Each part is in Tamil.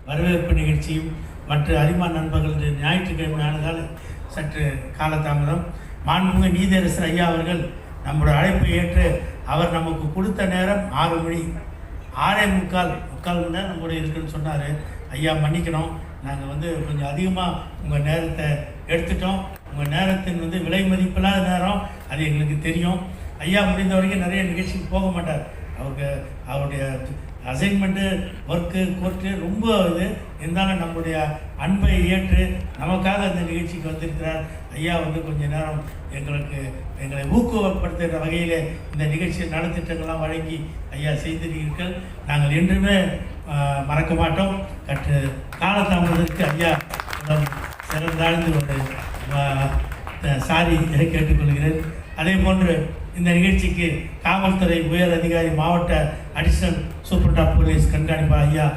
வரவேற்பு நிகழ்ச்சியும் மற்ற அரிமா நண்பர்கள் ஞாயிற்றுக்கிழமை ஆனதால் சற்று காலதாமதம். மாண்புமிகு நீதியரசர் ஐயா அவர்கள் நம்முடைய அழைப்பை ஏற்று அவர் நமக்கு கொடுத்த நேரம் 6 மணி, 6:45 மணி நேரம் நம்மளுடைய இருக்குன்னு சொன்னார். ஐயா மன்னிக்கணும், நாங்கள் கொஞ்சம் அதிகமாக உங்கள் நேரத்தை எடுத்துட்டோம். உங்கள் நேரத்தின் விலை மதிப்பில்லாத நேரம், அது எங்களுக்கு தெரியும். ஐயா முடிந்த வரைக்கும் நிறைய நிகழ்ச்சிக்கு போக மாட்டார். அவருடைய அசைன்மெண்ட்டு, ஒர்க்கு, கோர்ட்டு ரொம்ப இருந்தாலும் நம்முடைய அன்பை ஏற்று நமக்காக அந்த நிகழ்ச்சிக்கு வந்திருக்கிறார். ஐயா கொஞ்ச நேரம் எங்களை ஊக்குவப்படுத்துகிற வகையில் இந்த நிகழ்ச்சியை நலத்திட்டங்கள்லாம் வழங்கி ஐயா செய்திருக்கிறீர்கள். நாங்கள் என்றுமே மறக்க மாட்டோம். காலதாமதத்திற்கு ஐயா சிறந்தாழ்ந்து சாரி கேட்டுக்கொள்கிறேன். அதே போன்று இந்த நிகழ்ச்சிக்கு காவல்துறை உயர் அதிகாரி, மாவட்ட அடிஷனல் சூப்பரண்ட் ஆஃப் போலீஸ் கண்காணிப்பாளர் ஐயா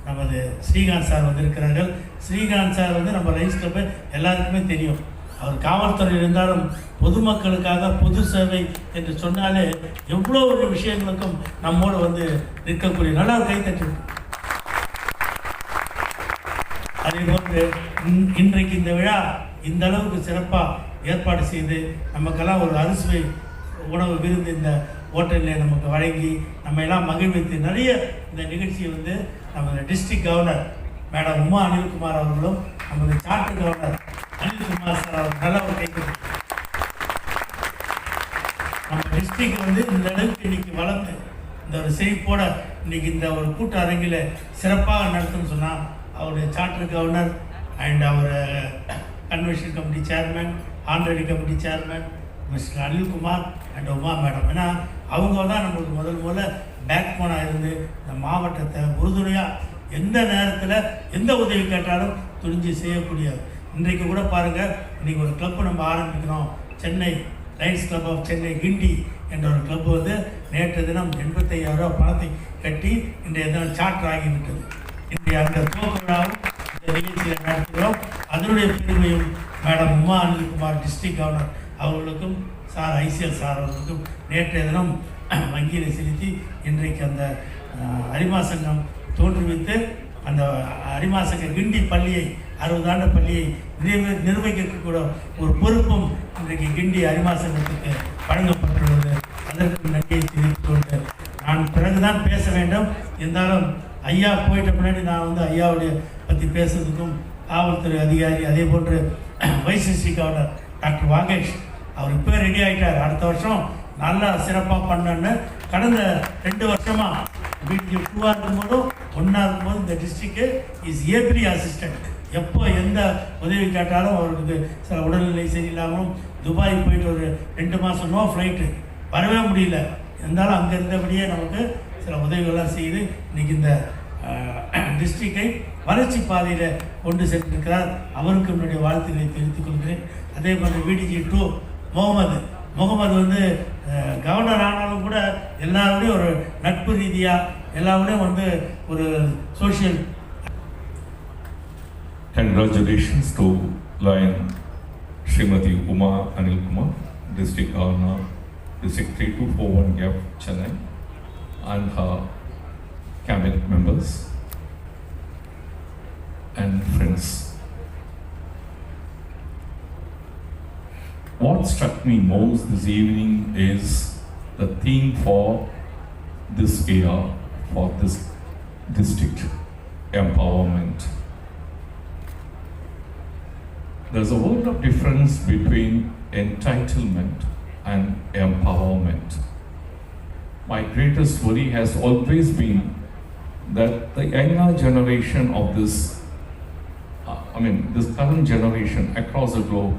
நமது ஸ்ரீகாந்த் சார் வந்திருக்கிறார்கள். ஸ்ரீகாந்த் சார் நம்ம லைன்ஸ் கிளப்பு எல்லாருக்குமே தெரியும். அவர் காவல்துறையில் இருந்தாலும் பொதுமக்களுக்காக பொது சேவை என்று சொன்னாலே எவ்வளோ ஒரு விஷயங்களுக்கும் நம்மோடு நிற்கக்கூடிய நல்லா கைத்தட்டு. அதே போன்று இன்றைக்கு இந்த விழா இந்த அளவுக்கு சிறப்பாக ஏற்பாடு செய்து நமக்கெல்லாம் ஒரு அறுசுவை உணவு விருந்து இந்த ஹோட்டலில் நமக்கு வழங்கி நம்ம எல்லாம் மகிழ்வித்து நிறைய இந்த நிகழ்ச்சியை நமது district governor madam Uma Anilkumar அவர்களும் நமது சார்ட்டர் கவர்னர் அனில்குமார் சார் அவர் நல்ல ஒரு கைக்கு நம்ம டிஸ்ட்ரிக்ட் இந்த அளவுக்கு இன்னைக்கு வளர்ந்து இந்த ஒரு செழிப்போட இன்னைக்கு இந்த ஒரு கூட்ட அரங்கில் சிறப்பாக நடத்துன்னு சொன்னால் அவருடைய சார்ட்டர் கவர்னர் அண்ட் அவர் convention committee chairman, honorary committee chairman mister Anilkumar and Uma madam. ஏன்னா அவங்க தான் நம்மளுக்கு முதல்ல பேக் போனாக இருந்து இந்த மாவட்டத்தை உறுதுணையாக எந்த நேரத்தில் எந்த உதவி கேட்டாலும் துணிஞ்சு செய்யக்கூடிய. இன்றைக்கு கூட பாருங்கள், இன்றைக்கி ஒரு கிளப்பு நம்ம ஆரம்பிக்கிறோம். Chennai lions club of Chennai Guindy என்ற ஒரு கிளப்பு நேற்று தினம் 85,000 ரூபா பணத்தை கட்டி இன்றைய தினம் சார்ட்டர் ஆகிவிட்டது. இன்றைய அந்த துவக்க விழாவும் இந்த நிகழ்ச்சியில் நடத்துகிறோம். அதனுடைய பெருமையும் madam Uma Anilkumar district governor அவர்களுக்கும் சார் ஐசிஎல் சார் அவர்களுக்கும் நேற்றைய தினம் வங்கியில் செலுத்தி இன்றைக்கு அந்த அரிமா சங்கம் தோற்றுவித்து அந்த அரிமா சங்க கிண்டி பள்ளியை 60 ஆண்டு பள்ளியை நிர்வகிக்கக்கூட ஒரு பொறுப்பும் இன்றைக்கு கிண்டி அரிமா சங்கத்துக்கு வழங்கப்பட்டுள்ளது. அதற்கு நன்றியை தெரிவித்துக் கொண்டு நான் பிறகுதான் பேச வேண்டும். இருந்தாலும் ஐயா போயிட்ட முன்னாடி நான் ஐயாவுடைய பற்றி பேசுறதுக்கும் காவல்துறை அதிகாரி, அதே போன்று வைசிசி கவர்னர் டாக்டர் வாகேஷ் அவர் இப்போ ரெடி ஆகிட்டார். அடுத்த வருஷம் நல்லா சிறப்பாக பண்ணன்னு கடந்த 2 வருஷமாக வீட்டுக்கு 2ஆக இருக்கும்போதும் 1ஆக இருக்கும்போது இந்த டிஸ்ட்ரிக்டு இஸ் ஏப்ரி அசிஸ்டன்ட். எப்போ எந்த உதவி கேட்டாலும் அவருக்கு சில உடல்நிலை சரியில்லாமலும் துபாய் போயிட்டு ஒரு 2 மாதம் நோ ஃப்ளைட்டு வரவே முடியல. இருந்தாலும் அங்கே இருந்தபடியே நமக்கு சில உதவிகள்லாம் செய்து இன்றைக்கி இந்த டிஸ்ட்ரிக்டை வளர்ச்சி பாதையில் கொண்டு சென்றிருக்கிறார். அவருக்கு என்னுடைய வாழ்த்துக்களை தெரிவித்துக் கொள்கிறேன். அதே மாதிரி விடிஜி 2 முகமது கவர்னர் ஆனாலும் கூட எல்லாரோடையும் ஒரு நட்பு ரீதியாக எல்லாரோடையும் ஒரு social. Congratulations to Lion Srimati Uma Anilkumar, District Governor, District 3241F Chennai, and her cabinet members and friends. What struck me most this evening is the theme for this year for this district: empowerment. There's a world of difference between entitlement and empowerment. My greatest worry has always been that the younger generation of this current generation across the globe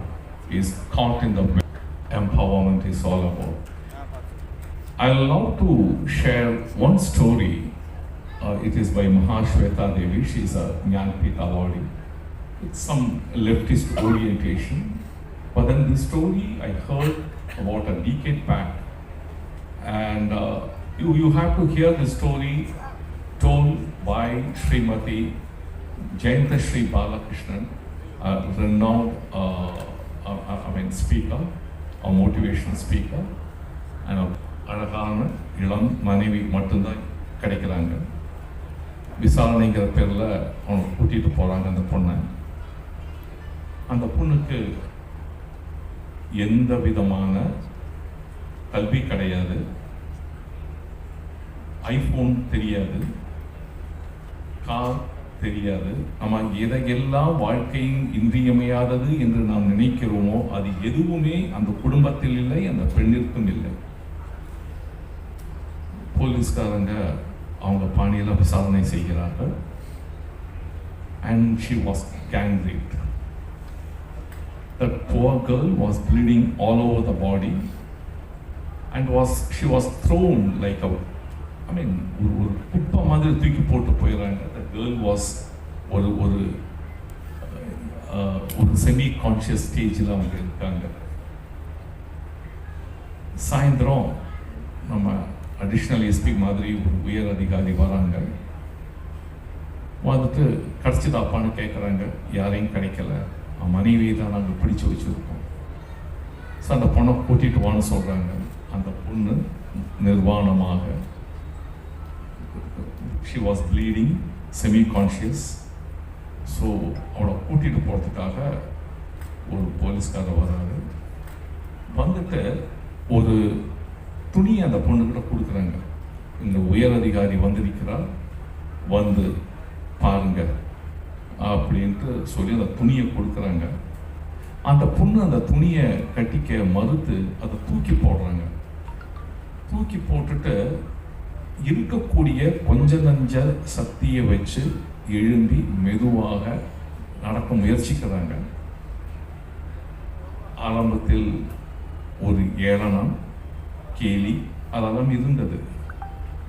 is caught in the web. Empowerment is all about. I'd love to share one story. It is by Mahashweta Devi. She's a Jnanpith Awardee. It's some leftist orientation. But then this story I heard about a decade back. And you have to hear the story told by Srimati Jayanta Shri Balakrishnan, a renowned speaker, a motivational speaker, and அழகான இளம் மனைவி மட்டும்தான் கிடைக்கிறாங்க. விசாரணைங்கிற பேரில் அவனை கூட்டிகிட்டு போகிறாங்க அந்த பொண்ணை. அந்த பொண்ணுக்கு எந்த விதமான கல்வி கிடையாது, ஐஃபோன் தெரியாது, கார் தெரியாது. நம்ம எதையெல்லாம் வாழ்க்கையின் இன்றியமையாதது என்று நாம் நினைக்கிறோமோ அது எதுவுமே அந்த குடும்பத்தில் இல்லை, அந்த பெண்ணிற்கும் இல்லை. போலீஸ்காரங்க அவங்க பாணியில் விசாரணை செய்கிறார்கள். And she was gang raped. That poor girl was bleeding all over the body and she was thrown like a, ஒரு குப்பை மாதிரி தூக்கி போட்டு போயிடறாங்க. The girl was ஒரு செமி கான்ஷியஸ் ஸ்டேஜில் அவங்க இருக்காங்க. சாயந்தரம் நம்ம அடிஷ்னல் எஸ்பி மாதிரி ஒரு உயர் அதிகாரி வராங்க. வந்துட்டு கிடச்சிதாப்பான்னு கேட்குறாங்க. யாரையும் கிடைக்கல, மனைவியை தான் நாங்கள் பிடிச்சு வச்சுருக்கோம். ஸோ அந்த பொண்ணை கூட்டிகிட்டு வான்னு சொல்கிறாங்க. அந்த பொண்ணு நிர்வாணமாக, she was bleeding, semi conscious. So அவளை கூட்டிகிட்டு போகிறதுக்காக ஒரு போலீஸ்காரர் வராரு. வந்துட்டு ஒரு துணி அந்த பொண்ணுக்கிட்ட கொடுக்குறாங்க. இந்த உயர் அதிகாரி வந்திருக்கிறார், வந்து பாருங்க அப்படின்ட்டு சொல்லி அந்த துணியை கொடுக்குறாங்க. அந்த பொண்ணு அந்த துணியை கட்டிக்க மறுத்து அதை தூக்கி போடுறாங்க. தூக்கி போட்டுட்டு இருக்கக்கூடிய கொஞ்ச நஞ்ச சக்தியை வச்சு எழும்பி மெதுவாக நடக்க முயற்சிக்கிறாங்க. ஆரம்பத்தில் ஒரு ஏளனம், கேலி அதெல்லாம் இருந்தது.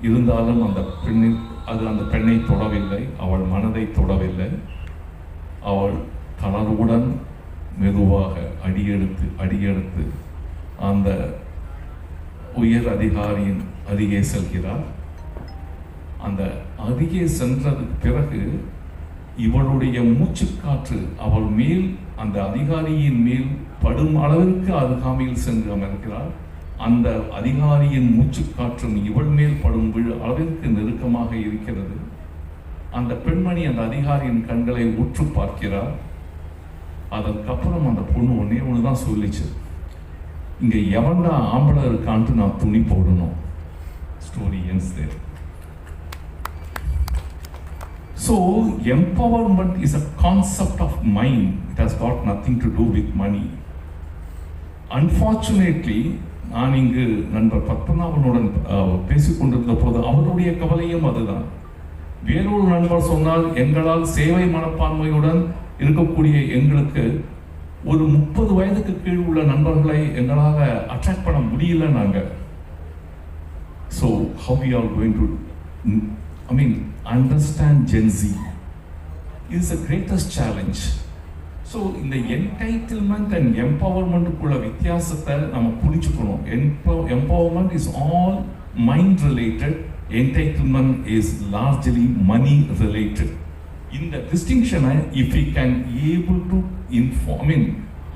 இருந்தாலும் அந்த பெண்ணை தொடவில்லை, அவள் மனதை தொடவில்லை. அவள் தளர்வுடன் மெதுவாக அடியெடுத்து அந்த உயர் அதிகாரியின் அருகே செல்கிறார். அந்த அருகே சென்றதுக்கு பிறகு இவளுடைய மூச்சுக்காற்று அவள் மேல், அந்த அதிகாரியின் மேல் படும் அளவிற்கு அருகாமையில் சென்று அமர்கிறார். அந்த அதிகாரியின் மூச்சுக்காற்றும் இவள் மேல் படும் அளவிற்கு நெருக்கமாக இருக்கிறது. அந்த பெண்மணி அந்த அதிகாரியின் கண்களை உற்று பார்க்கிறார். அதற்கப்புறம் அந்த பொண்ணு ஒன்று தான் சொல்லிச்சு, இங்கே எவன்டா ஆம்பளை இருக்கான்ட்டு நான் துணி போடணும். Story ends there. So empowerment is a concept of mind. It has got nothing to do with money. Unfortunately, நான் இங்கு நண்பர் பத்மநாபனுடன் பேசிக்கொண்டிருந்த போது அவருடைய கவலையும் அதுதான். வேறொரு நண்பர் சொன்னால், எங்களால் சேவை மனப்பான்மையுடன் இருக்கக்கூடிய எங்களுக்கு ஒரு 30 வயதுக்கு கீழ் உள்ள நண்பர்களை எங்களால் அட்ராக்ட் பண்ண முடியல நாங்கள். So how we are going to understand Gen Z is the greatest challenge. So இந்த என்டைட்டில்மெண்ட் அண்ட் எம்பவர்மெண்ட்டுக்குள்ள வித்தியாசத்தை நம்ம புரிஞ்சுக்கணும். Empowerment is all mind related, entitlement is largely money related. இந்த டிஸ்டிங்ஷனை if we can able to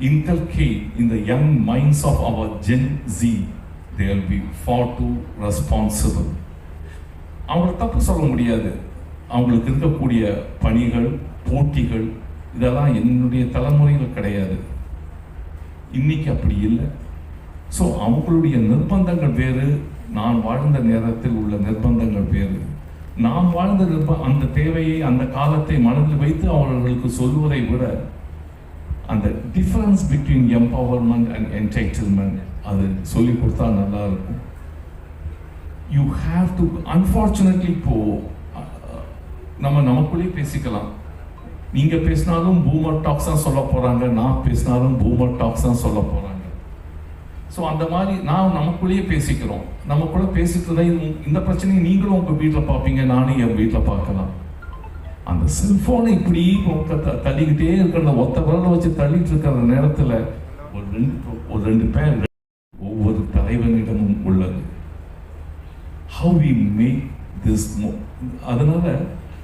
inculcate in the young minds of our Gen Z, they will be far too responsible. அவங்களை தப்பு சொல்ல முடியாது. அவங்களுக்கு இருக்கக்கூடிய பணிகள், போட்டிகள் இதெல்லாம் என்னுடைய தலைமுறையில் கிடையாது, இன்னைக்கு அப்படி இல்லை. ஸோ அவங்களுடைய நிர்பந்தங்கள் வேறு, நான் வாழ்ந்த நேரத்தில் உள்ள நிர்பந்தங்கள் வேறு. நாம் வாழ்ந்த அந்த தேவையை, அந்த காலத்தை மனதில் வைத்து அவர்களுக்கு சொல்வதை விட அந்த difference between empowerment and entitlement அது சொல்லிக் கொடுத்தா நல்லா இருக்கும். யூ ஹாவ் டு, அன்ஃபார்ச்சுனேட்லி இப்போ நமக்குள்ளே பேசிக்கலாம். நீங்க பேசினாலும் பூமர் டாக்ஸ் தான் சொல்ல போறாங்க, நான் பேசினாலும் பூமர் டாக்ஸ் தான் சொல்ல போறாங்க. ஸோ அந்த மாதிரி நான் நமக்குள்ளேயே பேசிக்கிறோம். நமக்குள்ள பேசிட்டு தான் இந்த பிரச்சனையை நீங்களும் உங்க வீட்டில் பார்ப்பீங்க, நானும் என் வீட்டில் பார்க்கலாம். அந்த செல்போனை இப்படி தள்ளிக்கிட்டே இருக்கிற, ஒத்த விரலை வச்சு தள்ளிட்டு இருக்கிற நேரத்தில் ஒரு ரெண்டு பேர் ஒவ்வொரு தலைவனிடமும் உள்ளது. How we make this. அதனால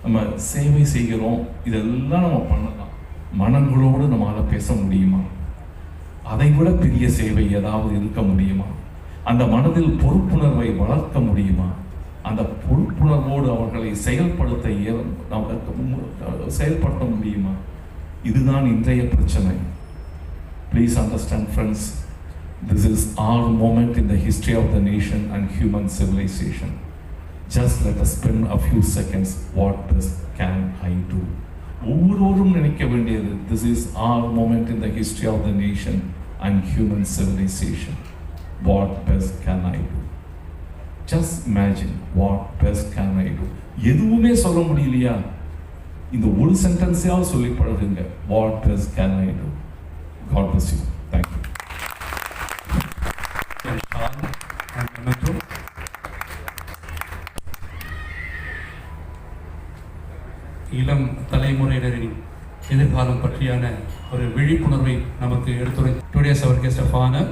நம்ம சேவை செய்கிறோம், இதெல்லாம் நம்ம பண்ணலாம். மனங்களோடு நம்மளால் பேச முடியுமா? அதை விட பெரிய சேவை ஏதாவது இருக்க முடியுமா? அந்த மனதில் பொறுப்புணர்வை வளர்க்க முடியுமா? அந்த பொறுப்புணர்வோடு அவர்களை செயல்படுத்த முடியுமா? இதுதான் இன்றைய பிரச்சனை. Please understand, friends, this is our moment in the history of the nation and human civilization. Just let us spend a few seconds. What best can I do? ஒவ்வொருவரும் நினைக்க வேண்டியது, this is our moment in the history of the nation and human civilization. What best can I do? Just imagine, what best can I do? எதுவுமே சொல்ல முடியலையா? இந்த ஒரு சென்டென்ஸையாவது சொல்லி பழகுங்க. What best can I do? God bless you. Thank you. இளம் தலைமுறையினரின் எதிர்காலம் பற்றியான ஒரு விழிப்புணர்வை நமக்கு எடுத்துரை. Today's our guest of honor,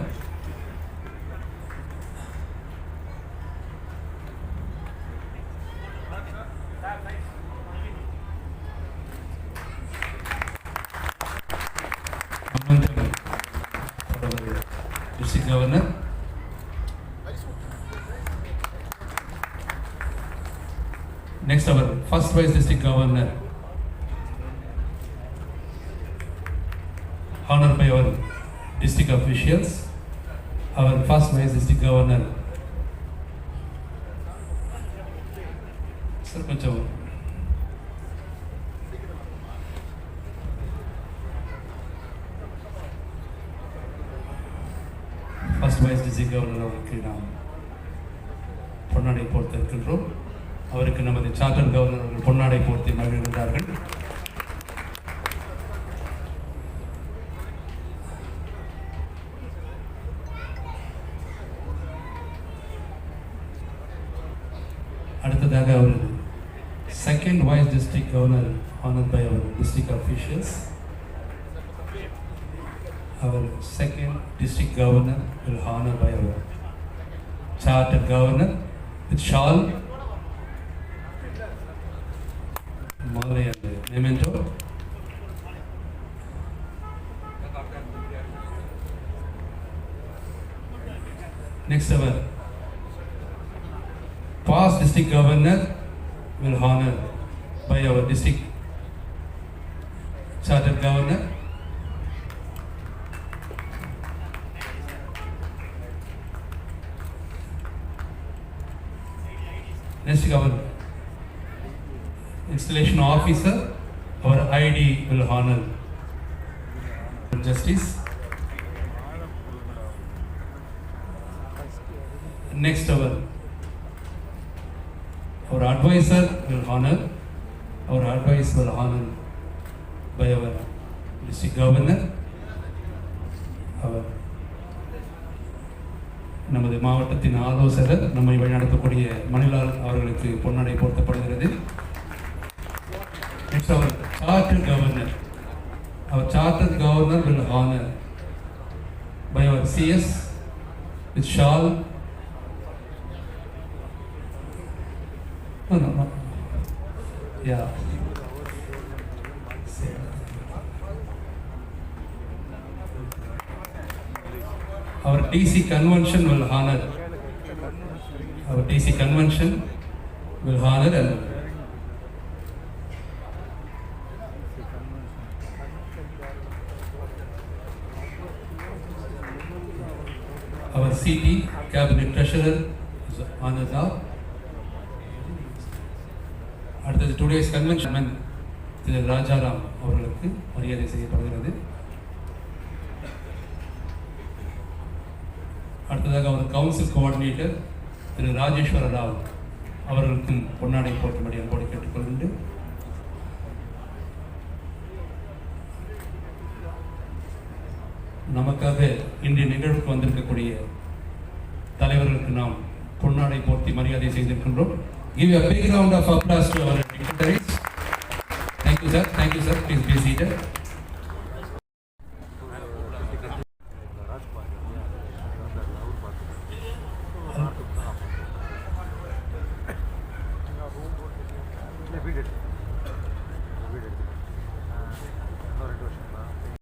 District Governor. Next, our first Vice District Governor, honored by our district officials, our first Vice District Governor, Sir Pachav. First Vice District Governor அவருக்கு நாம் பொன்னாடை போர்த்திருக்கின்றோம். அவருக்கு நமது சார்ட்டர் கவர்னர் அவர்கள் பொன்னாடை போர்த்தி மகிழ்கின்றார்கள். அடுத்ததாக அவர் second vice district governor honored by our district officials. Our second district governor will honor by our chartered governor with shawl, malay and memento. Next, our past district governor will honor by our district chartered governor. Next, our installation officer, our ID will honor Justice. Next, our advisor will honor. Our advice will honor by our district governor. Our நமது மாவட்டத்தின் ஆலோசகர் நம்மை வழிநடத்தக்கூடிய மணிலால் அவர்களுக்கு பொன்னாடை போர்த்தப்படுகிறது. Next, our chartered governor. Our chartered governor will honor by our CS with shawl. No. Yeah. Our DC convention will honor. Our DC convention will honor and our CT cabinet treasurer is honored now. அடுத்தது today's convention திரு ராஜாராம் அவர்களுக்கு மரியாதை செய்யப்படுகிறது. அடுத்ததாக அவர் கவுன்சில் கோஆர்டினேட்டர் திரு ராஜேஸ்வர ராவ் அவர்களுக்கும் பொன்னாடை போட்டும்படி அன்போடு கேட்டுக்கொள்கின்றேன். நமக்காக இன்றைய நிகழ்வுக்கு வந்திருக்கக்கூடிய தலைவர்களுக்கு நாம் பொன்னாடை போர்த்தி மரியாதை செய்திருக்கின்றோம். Give a big round of applause to our dignitaries. Thank you, sir. Please be seated.